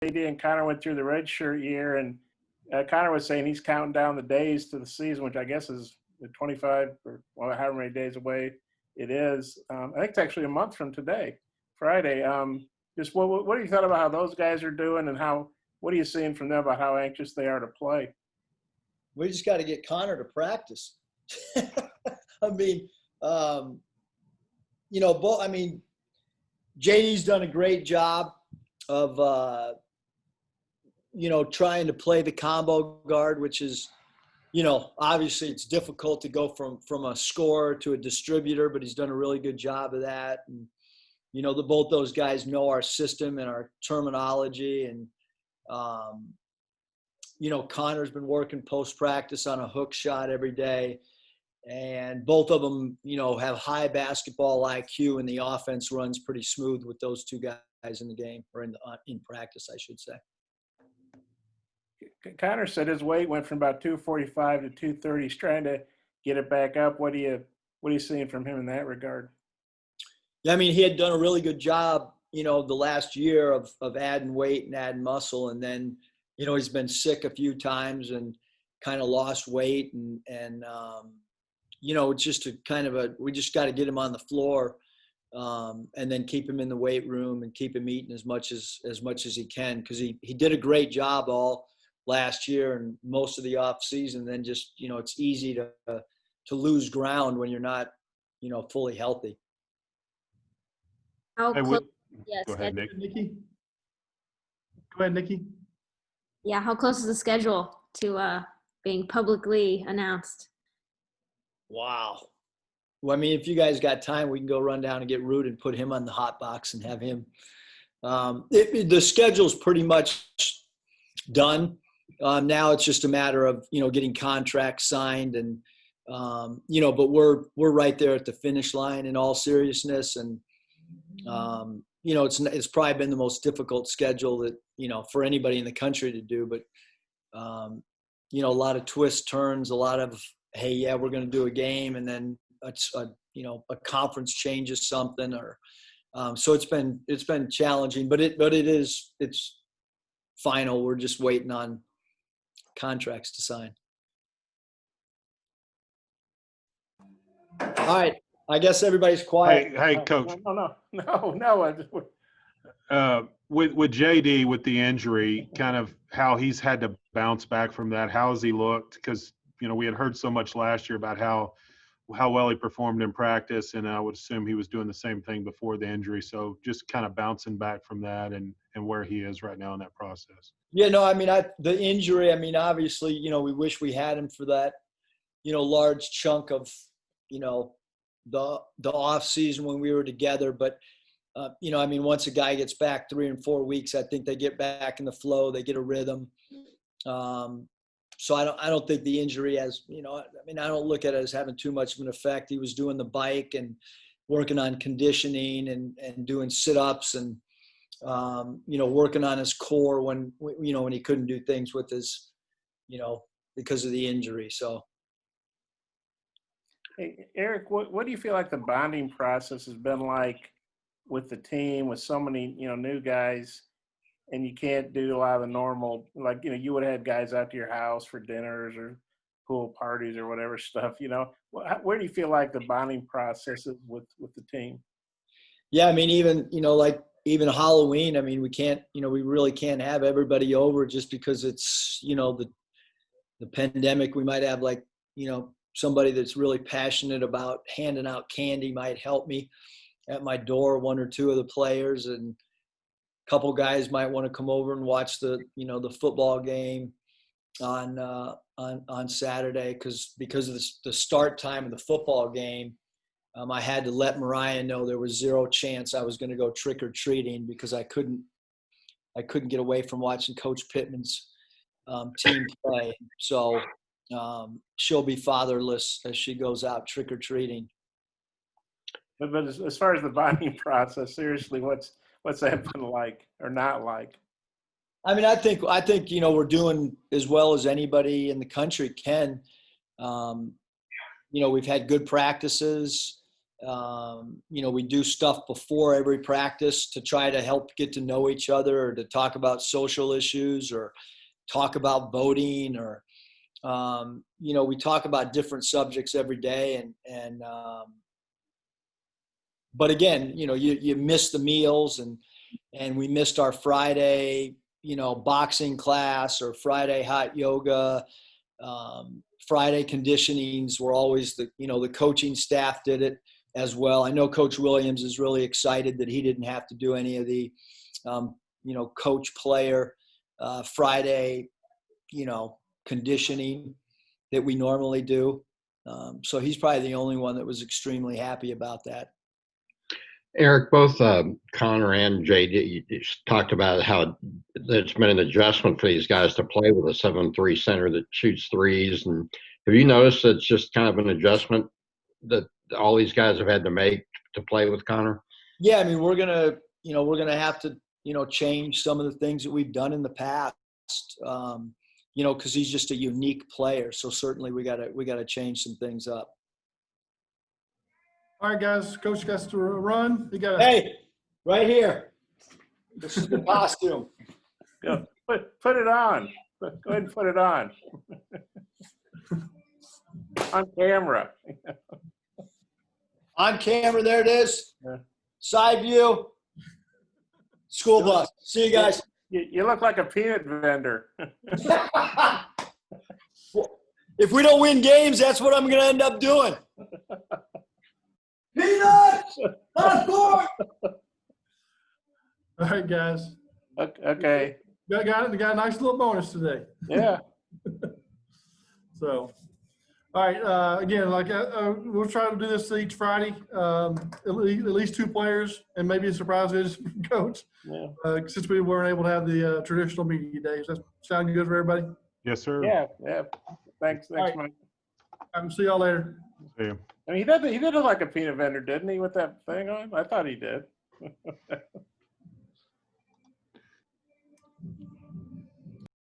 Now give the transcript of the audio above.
JD and Connor went through the redshirt year, and Connor was saying he's counting down the days to the season, which I guess is 25 or however many days away it is. I think it's actually a month from today, Friday. Just what do you thought about how those guys are doing, and what are you seeing from them about how anxious they are to play? We just got to get Connor to practice. I mean, JD's done a great job of, trying to play the combo guard, which is, obviously it's difficult to go from a scorer to a distributor, but he's done a really good job of that. And, both those guys know our system and our terminology. And, Connor's been working post-practice on a hook shot every day. And both of them, have high basketball IQ, and the offense runs pretty smooth with those two guys in the game, or in practice, I should say. Connor said his weight went from about 245 to 230. He's trying to get it back up. What are you seeing from him in that regard? Yeah, I mean, he had done a really good job, the last year of adding weight and adding muscle. And then, he's been sick a few times and kind of lost weight. And it's just we just got to get him on the floor and then keep him in the weight room and keep him eating as much as he can. Cause he did a great job all last year and most of the off season. Then just, it's easy to lose ground when you're not, fully healthy. How close? Yes. Go ahead, Nikki. Go ahead, Nikki. Yeah. How close is the schedule to being publicly announced? Wow. Well, I mean, if you guys got time, we can go run down and get Root and put him on the hot box and have him. The schedule's pretty much done. Now it's just a matter of, getting contracts signed and, but we're right there at the finish line in all seriousness. And, it's probably been the most difficult schedule that, for anybody in the country to do, but, a lot of twists, turns, a lot of, hey, yeah, we're going to do a game. And then a conference changes something or, so it's been challenging, but it's final. We're just waiting on contracts to sign. All right. I guess everybody's quiet. Hey, Coach. No. With JD, with the injury, kind of how he's had to bounce back from that. How has he looked? Because, we had heard so much last year about how well he performed in practice, and I would assume he was doing the same thing before the injury. So just kind of bouncing back from that and where he is right now in that process. Yeah, no, I mean, the injury, I mean, obviously, we wish we had him for that, large chunk of, the off season when we were together. But, I mean, once a guy gets back 3 and 4 weeks, I think they get back in the flow, they get a rhythm. So I don't think the injury has, I don't look at it as having too much of an effect. He was doing the bike and working on conditioning and doing sit-ups and, working on his core when he couldn't do things with his, because of the injury. So. Hey, Eric, what do you feel like the bonding process has been like with the team, with so many, new guys, and you can't do a lot of the normal, like, you would have had guys out to your house for dinners or pool parties or whatever stuff, where do you feel like the bonding process is with the team? Yeah, I mean, even Halloween, I mean, we really can't have everybody over just because it's, the pandemic. We might have somebody that's really passionate about handing out candy might help me at my door, 1 or 2 of the players, and a couple guys might want to come over and watch the football game on Saturday because of the start time of the football game. I had to let Mariah know there was 0 chance I was going to go trick or treating because I couldn't get away from watching Coach Pittman's team play. So she'll be fatherless as she goes out trick or treating. But as far as the bonding process, seriously, what's that been like or not like? I mean, I think we're doing as well as anybody in the country can. We've had good practices. You know, we do stuff before every practice to try to help get to know each other, or to talk about social issues, or talk about voting, or you know, we talk about different subjects every day. But again, you know, you miss the meals, and we missed our Friday, you know, boxing class, or Friday hot yoga. Friday conditionings were always the coaching staff did it as well. I know Coach Williams is really excited that he didn't have to do any of the, coach player Friday, conditioning that we normally do. So he's probably the only one that was extremely happy about that. Eric, both Connor and JD talked about how there's been an adjustment for these guys to play with a 7'3" center that shoots threes. And have you noticed it's just kind of an adjustment that all these guys have had to make to play with Connor? Yeah, I mean, we're gonna have to, change some of the things that we've done in the past. Because he's just a unique player. So certainly we gotta change some things up. All right, guys. Coach got to run. Hey, right here. This is the costume. Go, put it on. Go ahead and put it on. On camera. On camera, there it is. Yeah. Side view. School bus. See you guys. You look like a peanut vendor. If we don't win games, that's what I'm going to end up doing. Peanuts! On court! All right, guys. Okay. Got a nice little bonus today. Yeah. So, all right. Again, we'll try to do this each Friday. At least 2 players, and maybe a surprise visit from coach. Yeah. Since we weren't able to have the traditional media days. That sound good for everybody? Yes, sir. Yeah. Thanks, right. Mike. I will see y'all later. See you. I mean, he did look like a peanut vendor, didn't he, with that thing on? I thought he did.